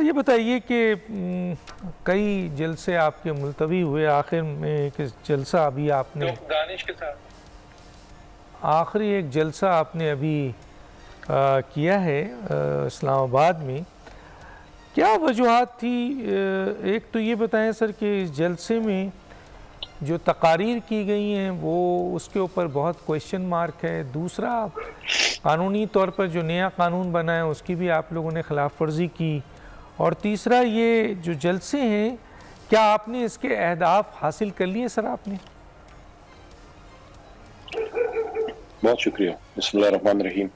یہ بتائیے کہ کئی جلسے آپ کے ملتوی ہوئے، آخر میں ایک جلسہ ابھی آپ نے دانش کے ساتھ آخری ایک جلسہ آپ نے ابھی کیا ہے اسلام آباد میں، کیا وجوہات تھی؟ ایک تو یہ بتائیں سر کہ اس جلسے میں جو تقاریر کی گئی ہیں وہ اس کے اوپر بہت کویشچن مارک ہے، دوسرا قانونی طور پر جو نیا قانون بنا ہے اس کی بھی آپ لوگوں نے خلاف ورزی کی، اور تیسرا یہ جو جلسے ہیں کیا آپ نے اس کے اہداف حاصل کر لیے سر؟ آپ نے بہت شکریہ۔ بسم اللہ الرحمن الرحیم،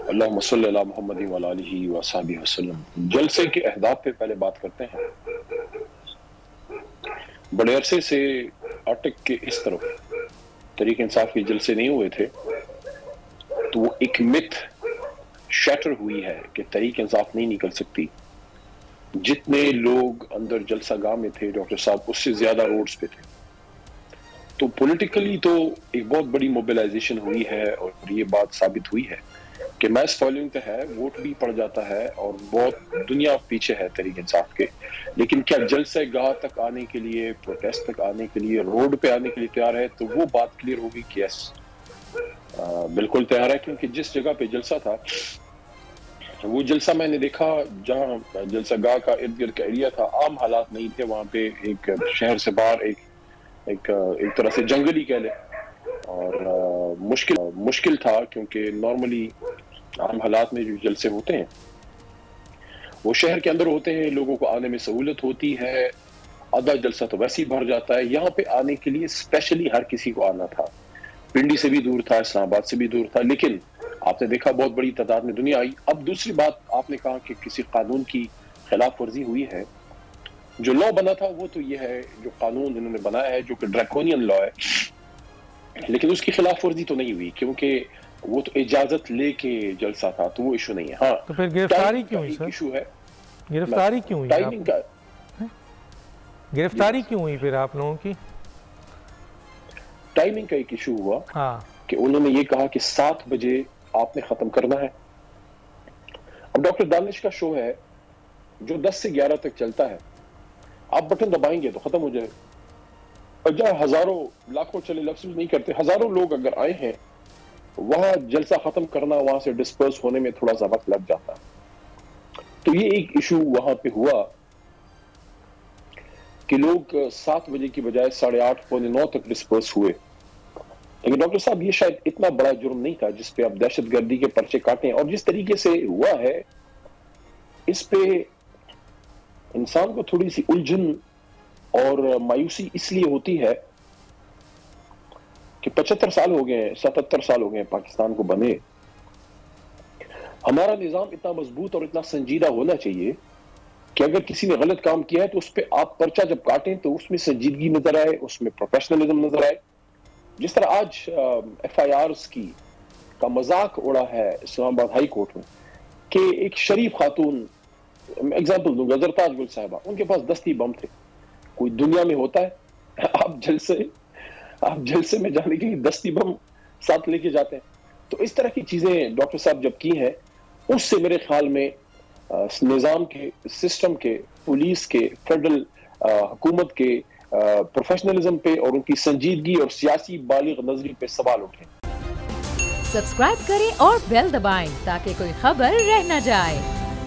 اللہم صلی علی محمد وعلی آلہ وصحبہ وسلم۔ جلسے کے اہداف پہ پہلے بات کرتے ہیں۔ بڑے عرصے سے اٹک کے اس طرف تحریک انصاف کے جلسے نہیں ہوئے تھے، تو وہ ایک مت شیٹر ہوئی ہے کہ تحریک انصاف نہیں نکل سکتی۔ جتنے لوگ اندر جلسہ گاہ میں تھے ڈاکٹر صاحب، اس سے زیادہ روڈز پہ تھے، تو پولیٹیکلی تو ایک بہت بڑی موبیلائزیشن ہوئی ہے، اور یہ بات ثابت ہوئی ہے کہ میس فالوئنگ تو ہے، ووٹ بھی پڑ جاتا ہے، اور بہت دنیا پیچھے ہے تحریک انصاف کے، لیکن کیا جلسہ گاہ تک آنے کے لیے، پروٹیسٹ تک آنے کے لیے، روڈ پہ آنے کے لیے تیار ہے؟ تو وہ بات کلیئر ہوگی کہ یس بالکل تیار ہے، کیونکہ جس جگہ پہ جلسہ تھا وہ جلسہ میں نے دیکھا جہاں جلسہ گاہ کا ارد گرد کا ایریا تھا، عام حالات نہیں تھے وہاں پہ، ایک شہر سے باہر ایک طرح سے جنگلی کہہ لیں، اور مشکل تھا، کیونکہ نارملی عام حالات میں جو جلسے ہوتے ہیں وہ شہر کے اندر ہوتے ہیں، لوگوں کو آنے میں سہولت ہوتی ہے، آدھا جلسہ تو ویسے ہی بھر جاتا ہے۔ یہاں پہ آنے کے لیے اسپیشلی ہر کسی کو آنا تھا، پنڈی سے بھی دور تھا، اسلام آباد سے بھی دور تھا، لیکن آپ نے دیکھا بہت بڑی تعداد میں دنیا آئی۔ اب دوسری بات آپ نے کہا کہ کسی قانون کی خلاف ورزی ہوئی ہے، جو لا بنا تھا وہ تو یہ ہے، جو قانون انہوں نے بنایا ہے جو کہ ڈریکونین لا ہے، لیکن اس کی خلاف ورزی تو نہیں ہوئی، کیونکہ وہ تو اجازت لے کے جلسہ تھا، تو وہ ایشو نہیں ہے۔ ہاں تو پھر گرفتاری کیوں ہوئی سر؟ ایشو ہے گرفتاری کیوں ہوئی؟ ٹائمنگ کا گرفتاری کیوں ہوئی پھر آپ لوگوں کی؟ ٹائمنگ کا ایک ایشو ہوا ہاں کہ انہوں نے یہ کہا کہ 7 بجے آپ نے ختم کرنا ہے۔ اب ڈاکٹر دانش کا شو ہے جو 10 سے 11 تک چلتا ہے، آپ بٹن دبائیں گے تو ختم ہو جائے، اور جہاں ہزاروں لاکھوں چلے لفظ نہیں کرتے، ہزاروں لوگ اگر آئے ہیں وہاں جلسہ ختم کرنا، وہاں سے ڈسپرس ہونے میں تھوڑا سا وقت لگ جاتا ہے۔ تو یہ ایک ایشو وہاں پہ ہوا کہ لوگ 7 بجے کی بجائے 8:30 پونے 9 تک ڈسپرس ہوئے، لیکن ڈاکٹر صاحب یہ شاید اتنا بڑا جرم نہیں تھا جس پہ آپ دہشت گردی کے پرچے کاٹیں، اور جس طریقے سے ہوا ہے اس پہ انسان کو تھوڑی سی الجھن اور مایوسی اس لیے ہوتی ہے کہ 75 سال ہو گئے ہیں، 77 سال ہو گئے ہیں پاکستان کو بنے۔ ہمارا نظام اتنا مضبوط اور اتنا سنجیدہ ہونا چاہیے کہ اگر کسی نے غلط کام کیا ہے تو اس پہ آپ پرچہ جب کاٹیں تو اس میں سنجیدگی نظر آئے، اس میں پروفیشنلزم نظر آئے۔ جس طرح آج ایف آئی آرز کا مذاق اڑا ہے اسلام آباد ہائی کورٹ میں، کہ ایک شریف خاتون، ایگزامپل دوں گا، زرتاج گل صاحبہ، ان کے پاس دستی بم تھے، کوئی دنیا میں ہوتا ہے آپ جلسے میں جانے کے لیے دستی بم ساتھ لے کے جاتے ہیں؟ تو اس طرح کی چیزیں ڈاکٹر صاحب جب کی ہیں، اس سے میرے خیال میں نظام کے، سسٹم کے، پولیس کے، فیڈرل حکومت کے پروفیشنلزم پہ اور ان کی سنجیدگی اور سیاسی بالغ نظری پہ سوال اٹھیں۔ سبسکرائب کریں اور بیل دبائیں تاکہ کوئی خبر رہ نہ جائے۔